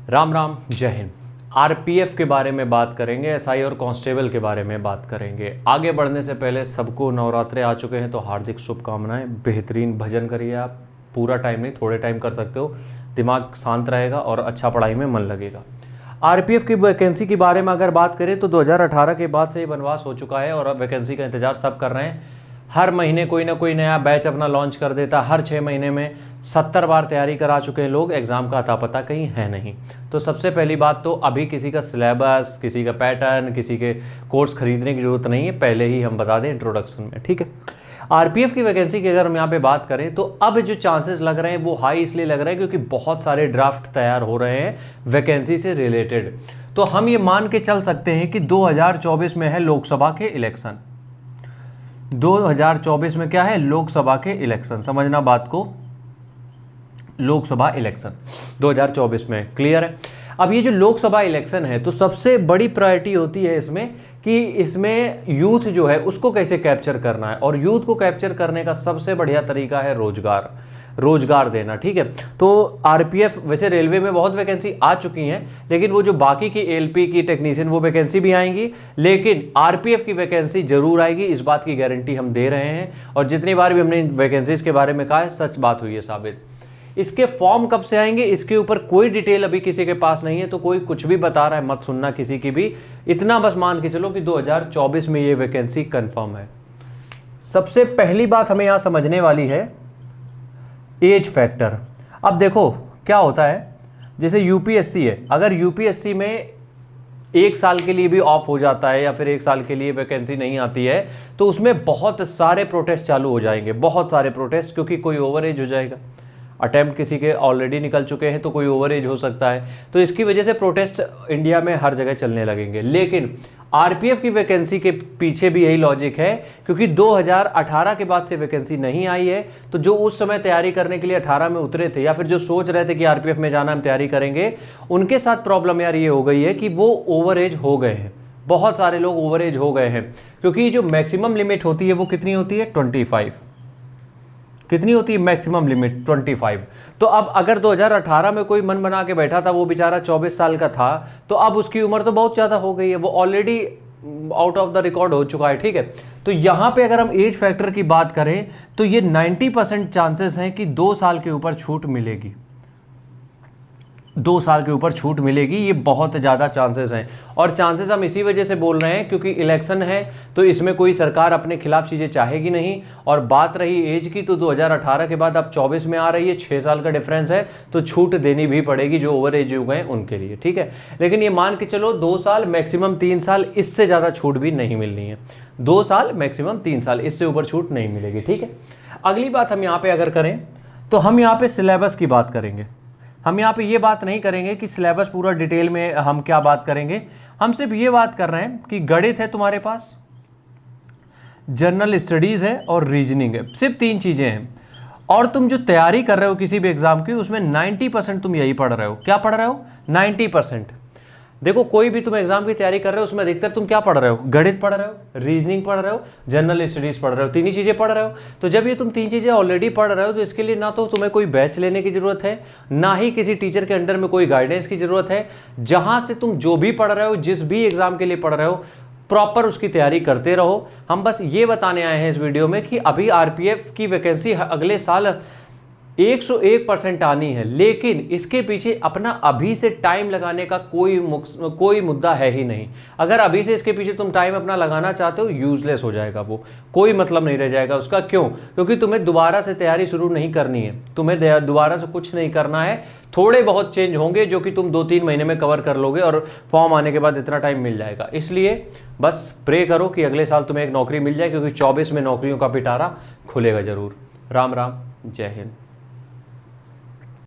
राम राम, जय हिंद। आरपीएफ के बारे में बात करेंगे, एसआई और कांस्टेबल के बारे में बात करेंगे। आगे बढ़ने से पहले सबको नवरात्रे आ चुके हैं तो हार्दिक शुभकामनाएं। बेहतरीन भजन करिए आप, पूरा टाइम नहीं, थोड़े टाइम कर सकते हो, दिमाग शांत रहेगा और अच्छा पढ़ाई में मन लगेगा। आरपीएफ की वैकेंसी के बारे में अगर बात करें तो 2018 के बाद से ये बनवास हो चुका है और अब वैकेंसी का इंतजार सब कर रहे हैं। हर महीने कोई ना कोई नया बैच अपना लॉन्च कर देता, हर 6 महीने में 70 बार तैयारी करा चुके हैं लोग, एग्ज़ाम का अता पता कहीं है नहीं। तो सबसे पहली बात तो अभी किसी का सिलेबस, किसी का पैटर्न, किसी के कोर्स खरीदने की ज़रूरत नहीं है, पहले ही हम बता दें इंट्रोडक्शन में, ठीक है। आरपीएफ की वैकेंसी की अगर हम यहाँ पे बात करें तो अब जो चांसेस लग रहे हैं वो हाई इसलिए लग रहे हैं क्योंकि बहुत सारे ड्राफ्ट तैयार हो रहे हैं वैकेंसी से रिलेटेड। तो हम ये मान के चल सकते हैं कि 2024 में है लोकसभा के इलेक्शन। 2024 में क्या है? लोकसभा के इलेक्शन। समझना बात को, लोकसभा इलेक्शन 2024 में, क्लियर है। अब ये जो लोकसभा इलेक्शन है तो सबसे बड़ी प्रायोरिटी होती है इसमें कि इसमें यूथ जो है उसको कैसे कैप्चर करना है, और यूथ को कैप्चर करने का सबसे बढ़िया तरीका है रोजगार देना, ठीक है। तो आरपीएफ, वैसे रेलवे में बहुत वैकेंसी आ चुकी हैं, लेकिन वो जो बाकी की एलपी की टेक्नीशियन वो वैकेंसी भी आएंगी, लेकिन आरपीएफ की वैकेंसी जरूर आएगी, इस बात की गारंटी हम दे रहे हैं। और जितनी बार भी हमने वैकेंसीज के बारे में कहा है, सच बात हुई है साबित। इसके फॉर्म कब से आएंगे इसके ऊपर कोई डिटेल अभी किसी के पास नहीं है, तो कोई कुछ भी बता रहा है मत सुनना किसी की भी। इतना बस मान के चलो कि 2024 में ये वैकेंसी कंफर्म है। सबसे पहली बात हमें यहां समझने वाली है एज फैक्टर। अब देखो क्या होता है, जैसे यूपीएससी है, अगर यूपीएससी में 1 साल के लिए भी ऑफ हो जाता है या फिर 1 साल के लिए वैकेंसी नहीं आती है तो उसमें बहुत सारे प्रोटेस्ट चालू हो जाएंगे, बहुत सारे प्रोटेस्ट, क्योंकि कोई ओवर एज हो जाएगा, अटेम्प्ट किसी के ऑलरेडी निकल चुके हैं तो कोई ओवर एज हो सकता है, तो इसकी वजह से प्रोटेस्ट इंडिया में हर जगह चलने लगेंगे। लेकिन आरपीएफ की वैकेंसी के पीछे भी यही लॉजिक है, क्योंकि 2018 के बाद से वैकेंसी नहीं आई है, तो जो उस समय तैयारी करने के लिए 18 में उतरे थे या फिर जो सोच रहे थे कि आरपीएफ में जाना हम तैयारी करेंगे, उनके साथ प्रॉब्लम यार ये हो गई है कि वो ओवर एज हो गए हैं, बहुत सारे लोग ओवर एज हो गए हैं। क्योंकि जो मैक्सिमम लिमिट होती है वो कितनी होती है? 25। कितनी होती है मैक्सिमम लिमिट? 25। तो अब अगर 2018 में कोई मन बना के बैठा था, वो बेचारा 24 साल का था, तो अब उसकी उम्र तो बहुत ज़्यादा हो गई है, वो already out of the record हो चुका है, ठीक है। तो यहाँ पे अगर हम एज फैक्टर की बात करें तो ये 90% चांसेस हैं कि 2 साल के ऊपर छूट मिलेगी, 2 साल के ऊपर छूट मिलेगी, ये बहुत ज़्यादा चांसेस हैं। और चांसेस हम इसी वजह से बोल रहे हैं क्योंकि इलेक्शन है, तो इसमें कोई सरकार अपने खिलाफ चीज़ें चाहेगी नहीं। और बात रही एज की, तो 2018 के बाद अब 24 में आ रही है, 6 साल का डिफरेंस है, तो छूट देनी भी पड़ेगी जो ओवर एज हो गए उनके लिए, ठीक है। लेकिन ये मान के चलो 2 साल मैक्सिमम 3 साल, इससे ज़्यादा छूट भी नहीं मिलनी है। 2 साल मैक्सिमम 3 साल, इससे ऊपर छूट नहीं मिलेगी, ठीक है। अगली बात हम यहाँ पर अगर करें तो हम यहाँ पर सिलेबस की बात करेंगे। हम यहाँ पे ये बात नहीं करेंगे कि सिलेबस पूरा डिटेल में हम क्या बात करेंगे, हम सिर्फ ये बात कर रहे हैं कि गणित है तुम्हारे पास, जनरल स्टडीज है और रीजनिंग है, सिर्फ 3 चीज़ें हैं। और तुम जो तैयारी कर रहे हो किसी भी एग्जाम की, उसमें 90% तुम यही पढ़ रहे हो। क्या पढ़ रहे हो? 90%। देखो कोई भी तुम एग्जाम की तैयारी कर रहे हो उसमें अधिकतर तुम क्या पढ़ रहे हो? गणित पढ़ रहे हो, रीजनिंग पढ़ रहे हो, जनरल स्टडीज पढ़ रहे हो, 3 ही चीज़ें पढ़ रहे हो। तो जब ये तुम 3 चीज़ें ऑलरेडी पढ़ रहे हो तो इसके लिए ना तो तुम्हें कोई बैच लेने की ज़रूरत है, ना ही किसी टीचर के अंडर में कोई गाइडेंस की ज़रूरत है। जहाँ से तुम जो भी पढ़ रहे हो, जिस भी एग्जाम के लिए पढ़ रहे हो, प्रॉपर उसकी तैयारी करते रहो। हम बस ये बताने आए हैं इस वीडियो में कि अभी आरपीएफ की वैकेंसी अगले साल 101% आनी है, लेकिन इसके पीछे अपना अभी से टाइम लगाने का कोई मुद्दा है ही नहीं। अगर अभी से इसके पीछे तुम टाइम अपना लगाना चाहते हो, यूजलेस हो जाएगा, वो कोई मतलब नहीं रह जाएगा उसका। क्यों? क्योंकि तुम्हें दोबारा से तैयारी शुरू नहीं करनी है, तुम्हें दोबारा से कुछ नहीं करना है। थोड़े बहुत चेंज होंगे जो कि तुम 2-3 महीने में कवर कर लोगे और फॉर्म आने के बाद इतना टाइम मिल जाएगा। इसलिए बस प्रे करो कि अगले साल तुम्हें एक नौकरी मिल जाए, क्योंकि 24 में नौकरियों का पिटारा खुलेगा जरूर। राम राम, जय हिंद।